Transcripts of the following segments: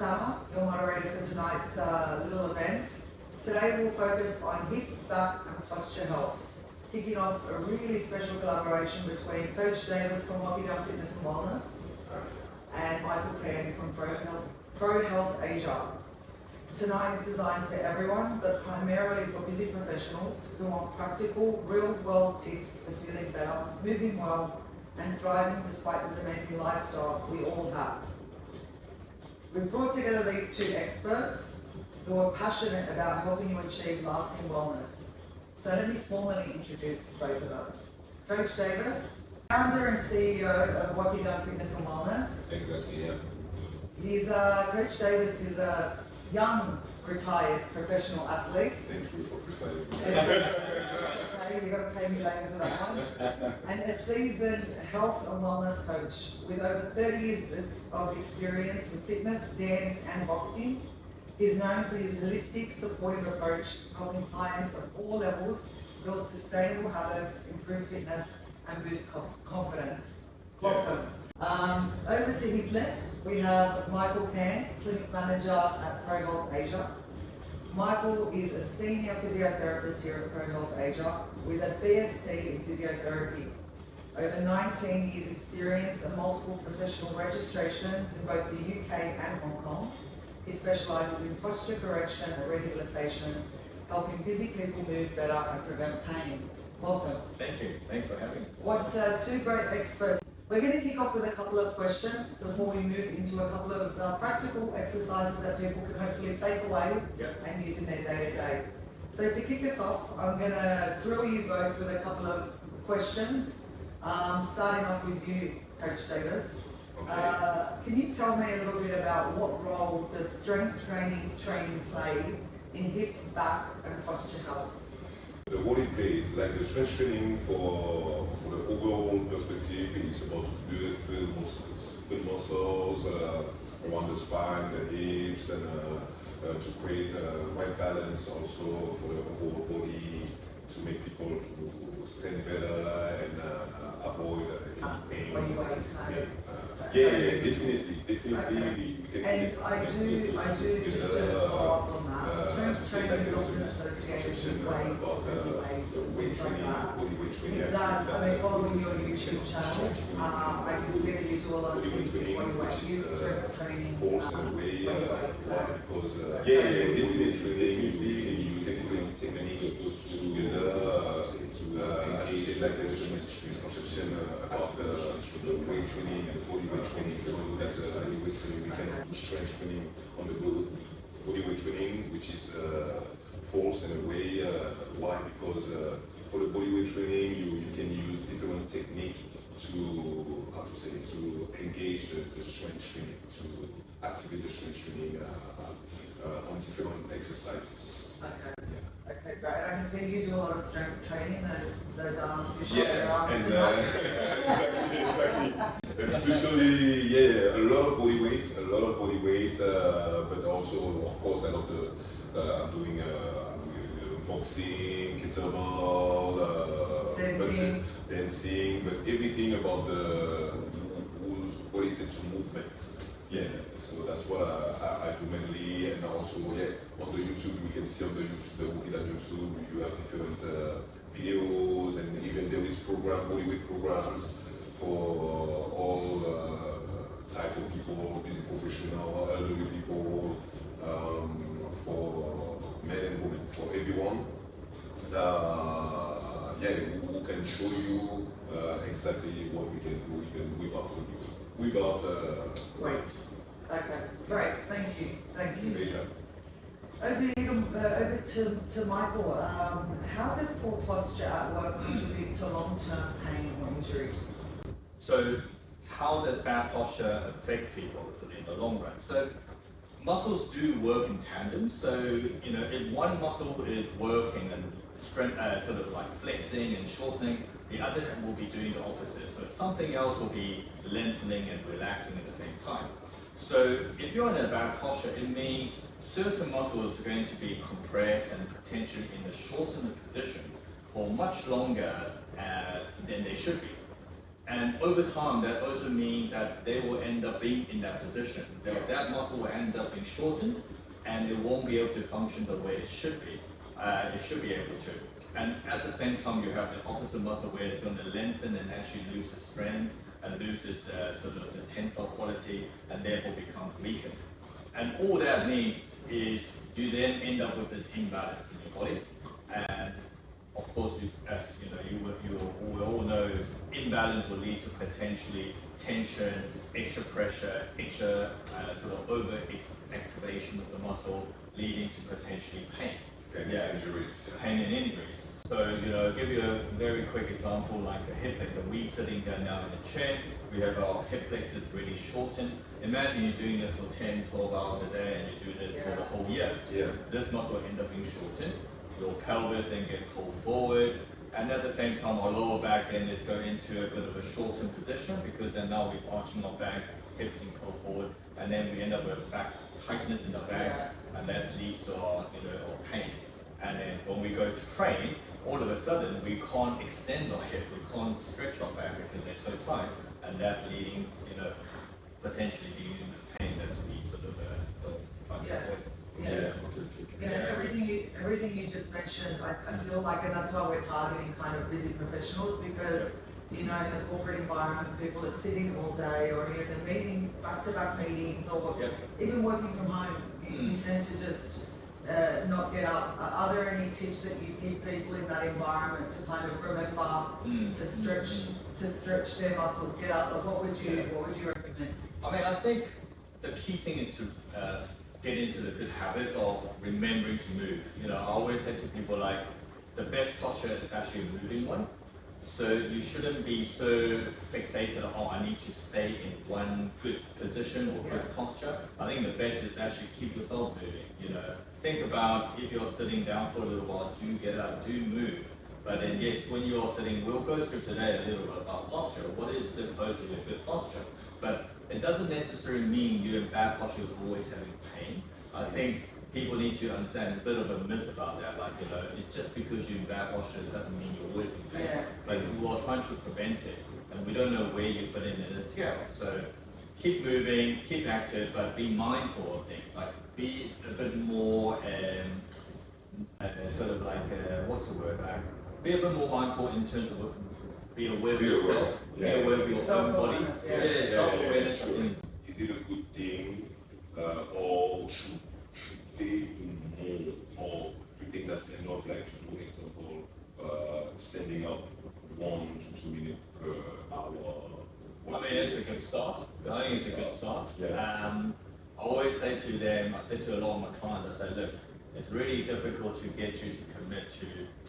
Sama, your moderator for tonight's little event. Today we'll focus on hip, back and posture health, kicking off a really special collaboration between Coach Davis from Wokidan Fitness and Wellness and Michael Pan from ProHealth Asia. Tonight is designed for everyone, but primarily for busy professionals who want practical, real-world tips for feeling better, moving well, and thriving despite the demanding lifestyle we all have. We've brought together these two experts who are passionate about helping you achieve lasting wellness. So let me formally introduce both of them. Coach Davis, founder and CEO of Wokidan Fitness and Wellness. Exactly, yeah. Coach Davis is a young, retired professional athlete. Thank you for precising. Okay, you've got to pay me later for that one. And a seasoned health and wellness coach with over 30 years of experience in fitness, dance and boxing. He's known for his holistic, supportive approach, helping clients of all levels build sustainable habits, improve fitness and boost confidence. Welcome. Over to his left, we have Michael Pan, Clinic Manager at ProHealth Asia. Michael is a senior physiotherapist here at ProHealth Asia with a BSc in physiotherapy. Over 19 years experience and multiple professional registrations in both the UK and Hong Kong. He specialises in posture correction and rehabilitation, helping busy people move better and prevent pain. Welcome. Thank you. Thanks for having me. What two great experts. We're going to kick off with a couple of questions before we move into a couple of practical exercises that people can hopefully take away and use in their day-to-day. So to kick us off, I'm going to drill you both with a couple of questions, starting off with you, Coach Davis. Okay. Can you tell me a little bit about what role does strength training play in hip, back and posture health? The role it plays, like the strength training for the overall perspective, is about to build muscles around the spine, the hips, and to create right balance also for the overall body, to make people to stand better and avoid pain. Definitely. And I do just to follow up on that. Strength training is often associated with weights, things like that. Is that, I mean, following your YouTube channel, I can see that you do a lot of things with body weight. Use strength training. Force and weight, because definitely you can technique those two together to associate like the misconception about the weight training and body weight training. Exercise we can do strength training on the body weight training, which is force in a way. Why? Because for the body weight training, you can use different technique to engage the strength training, to activate the strength training on different exercises. Okay. Yeah. Okay, great. I can see you do a lot of strength training. Those arms, you show yes, your arms. Exactly. Especially, a lot of body weight, but also, of course, I love I'm doing boxing, kettlebell, dancing, but everything about the related to movement. Yeah, so that's what I do mainly, and also on the YouTube, we can see on the Wokidan YouTube, you have different videos, and even there is bodyweight programs for all type of people, busy professional, elderly people, for men and women, for everyone. Who can show you exactly what we can do even without weights. Okay, great. Thank you. Pleasure. Over to Michael. How does poor posture at work contribute to long-term pain or injury? So, how does bad posture affect people in the long run? So, muscles do work in tandem. So, if one muscle is working and strength, sort of like flexing and shortening, the other will be doing the opposite. So something else will be lengthening and relaxing at the same time. So if you're in a bad posture, it means certain muscles are going to be compressed and potentially in a shortened position for much longer than they should be. And over time, that also means that they will end up being in that position. That muscle will end up being shortened, and it won't be able to function the way it should be. It should be able to. And at the same time, you have the opposite muscle where it's going to lengthen and actually lose its strength and loses sort of the tensile quality, and therefore becomes weakened. And all that means is you then end up with this imbalance in your body. And of course, as you know, we all know, imbalance will lead to potentially tension, extra pressure, extra sort of over-activation of the muscle, leading to potentially pain. Injuries. Pain and injuries. So, give you a very quick example, like the hip flexor. We sitting there now in a chair, we have our hip flexors really shortened. Imagine you're doing this for 10, 12 hours a day, and you do this for the whole year. This muscle will end up being shortened. Your pelvis then get pulled forward, and at the same time, our lower back then is going into a bit of a shortened position, because then now we're arching our back, hips and pull forward, and then we end up with back tightness in the back, and that leads to our pain. And then when we go to train, all of a sudden we can't extend our hip, we can't stretch our back because they're so tight, and that's leading, potentially being in the pain that we sort of trying to avoid. Everything you just mentioned, I feel like, and that's why we're targeting kind of busy professionals, because in the corporate environment, people are sitting all day, or you're in a meeting, back-to-back meetings, or even working from home. You tend to just not get up. Are there any tips that you give people in that environment to kind of remember to stretch their muscles, get up? Like, what would you recommend? I mean, I think the key thing is to get into the good habits of remembering to move. I always say to people, like, the best posture is actually a moving one. So you shouldn't be so fixated on, I need to stay in one good position or good posture. I think the best is actually keep yourself moving. Think about, if you're sitting down for a little while, do get up, do move. But then yes, when you're sitting, we'll go through today a little bit about posture. What is supposedly a good posture? But it doesn't necessarily mean you're in bad posture is always having pain. I think people need to understand a bit of a myth about that. Like, it's just because you're in bad posture doesn't mean you're always in pain. But we are trying to prevent it, and we don't know where you fit in the scale. So keep moving, keep active, but be mindful of things. Like, be a bit more sort of like what's the word? Be a bit more mindful in terms of be aware of yourself, be aware of your own body. Self-awareness. Is it a good thing, or should they do more, or you think that's enough, like to do example, standing up 1 to 2 minutes per hour? I mean, it's a good start. I think it's a good start. I always say to them, I say to a lot of my clients, I say, look, it's really difficult to get you to commit to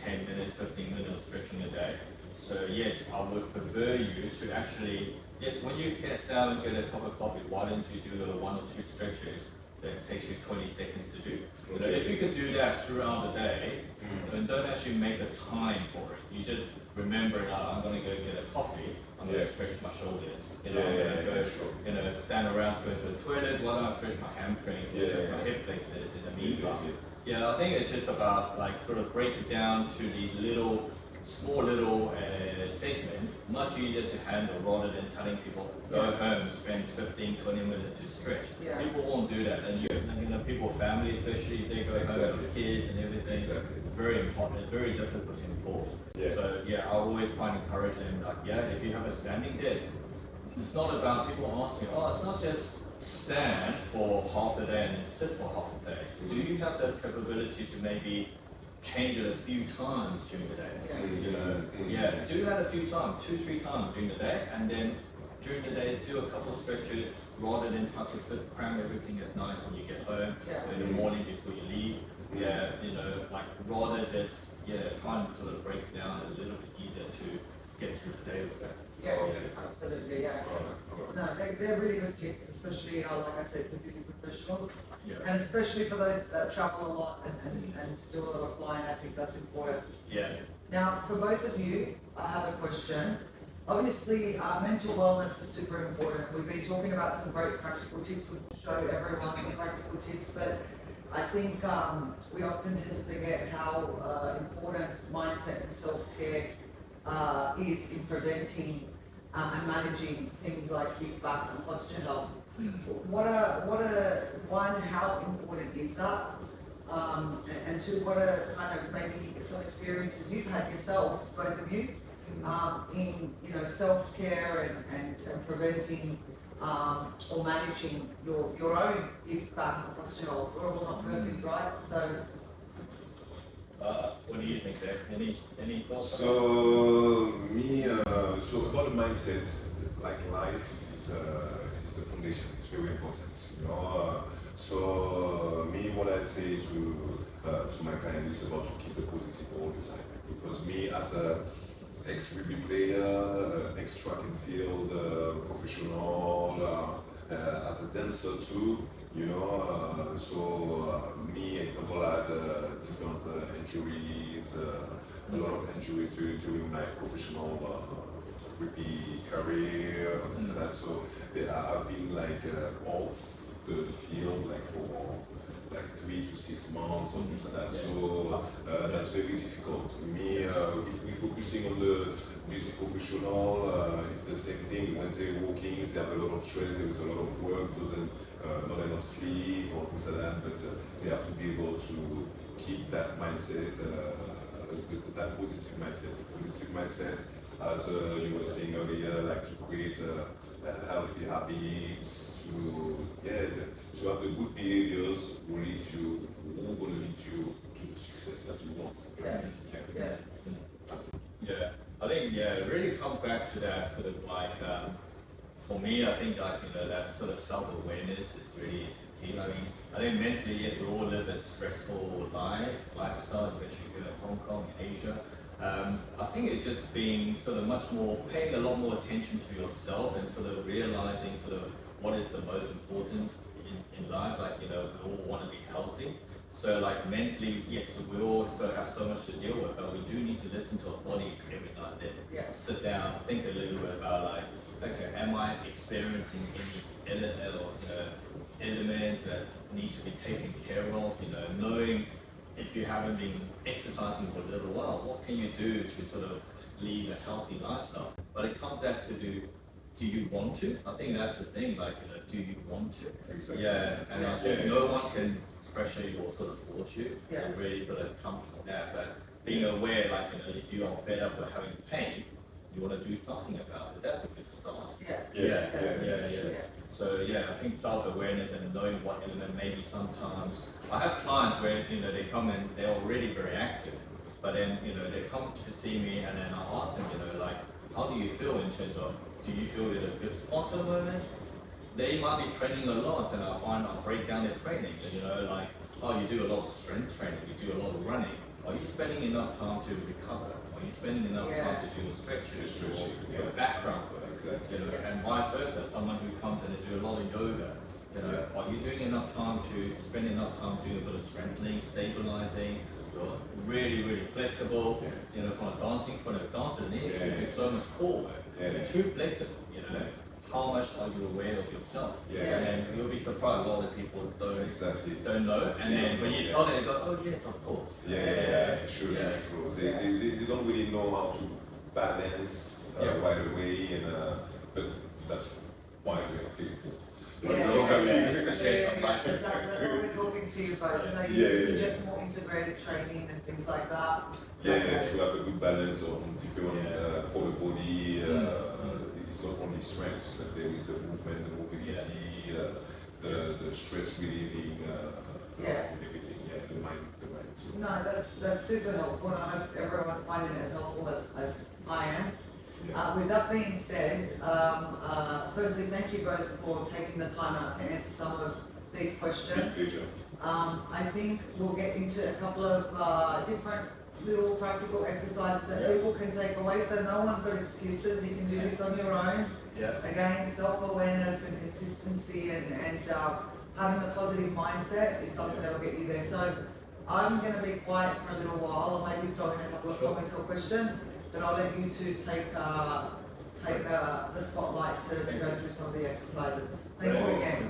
10 minutes, 15 minutes of stretching a day. So yes, I would prefer you to actually, when you get down and get a cup of coffee, why don't you do 1 or 2 stretches that takes you 20 seconds to do? If you could do that throughout the day, and don't actually make the time for it. You just remember, I'm going to go get a coffee, I'm going to stretch my shoulders. I'm going to go, stand around, go to the toilet, why don't I stretch my hamstrings, my hip flexors in the meantime? I think it's just about, like, sort of break it down to these small little segments, much easier to handle rather than telling people, go home, spend 15, 20 minutes to stretch. People won't do that, and people, family especially, if they go home with kids and everything, it's very important, it's very difficult to enforce. So I always try and encourage them, like, if you have a standing desk, it's not about people asking, it's not just stand for half the day and then sit for half the day. Do you have the capability to maybe change it a few times during the day? Do that a few times, 2-3 times during the day, and then during the day do a couple of stretches rather than touch your foot, cram everything at night when you get home, or in the morning before you leave. Like, rather just try and sort of break it down a little bit easier to get through the day with that. Absolutely, No, they're really good tips, especially, like I said, for busy professionals, and especially for those that travel a lot and do a lot of flying. I think that's important. Now, for both of you, I have a question. Obviously, mental wellness is super important. We've been talking about some great practical tips, and we'll show everyone some practical tips, but I think we often tend to forget how important mindset and self-care is in preventing and managing things like hip, back, and posture health. Mm. How important is that? And two, what are kind of maybe some experiences you've had yourself, both of you, in self-care and preventing or managing your own hip, back, and posture health. We're all not perfect, right? So. What do you think, Dave? Any thoughts? So me, so about the mindset, like life is the foundation. It's very important, So me, what I say to my client is about to keep the positive all the time. Because me, as a ex-rugby player, ex-track and field professional, as a dancer too, me, example, I had different injuries, a lot of injuries during my professional rugby career, and things like that. So I've been like off the field like for like 3 to 6 months or things like that. So that's very difficult. Me, if we're focusing on the music professional, it's the same thing. When they're working, they have a lot of stress, there is a lot of work, not enough sleep or things like that, but they have to be able to keep that mindset, that positive mindset. Positive mindset, as you were saying earlier, like to create healthy habits, to have the good behaviors who will lead you to the success that you want. I think it really comes back to that sort of like for me, I think like that sort of self-awareness is really key. I mean, I think mentally, yes, we all live a stressful lifestyle, especially in Hong Kong, Asia. I think it's just being sort of much more, paying a lot more attention to yourself and sort of realizing sort of what is the most important in life. Like, we all want to be healthy. So like mentally, yes, we all have so much to deal with, but we do need to listen to our body every night and then. Sit down, think a little bit about like, okay, am I experiencing any elements that need to be taken care of? Knowing if you haven't been exercising for a little while, what can you do to sort of lead a healthy lifestyle? But it comes back to do you want to? I think that's the thing, like, do you want to? Exactly. And I think no one can pressure you or sort of force you. It really sort of comes from that. But being aware, like, if you are fed up with having pain, you want to do something about it. That's a good start. So I think self-awareness and knowing what element maybe sometimes. I have clients where they come and they're already very active, but then they come to see me and then I ask them like, how do you feel in terms of, do you feel you're in a good spot at the moment? They might be training a lot and I break down their training, like, oh, you do a lot of strength training, you do a lot of running. Are you spending enough time to recover? Are you spending enough time to do stretches or background work? Exactly. And vice versa, someone who comes and they do a lot of yoga, are you doing enough time to spend enough time doing a bit of strengthening, stabilizing? You're really, really flexible, from a dancing point of view, dancers need to do so much core work. You're too flexible, How much are you aware of yourself? And you'll be surprised a lot of people don't know. And then when you tell them, they go, oh yes, of course. Sure. They don't really know how to balance right away, but that's why we are here for. That's what we're talking to you about. So you suggest more integrated training and things like that. To have a good balance on different for the body. It's not only strength, but there is the movement, the mobility, the stress relieving, everything. The mind too. No, that's super helpful, and I hope everyone's finding it as helpful as I am. With that being said, firstly, thank you both for taking the time out to answer some of these questions. I think we'll get into a couple of different little practical exercises that people can take away, so no one's got excuses. You can do this on your own. Again, self-awareness and consistency and having a positive mindset is something that will get you there. So I'm going to be quiet for a little while. I'll maybe throw in a couple of comments or questions, but I'll let you two take the spotlight to go through some of the exercises. Thank you again.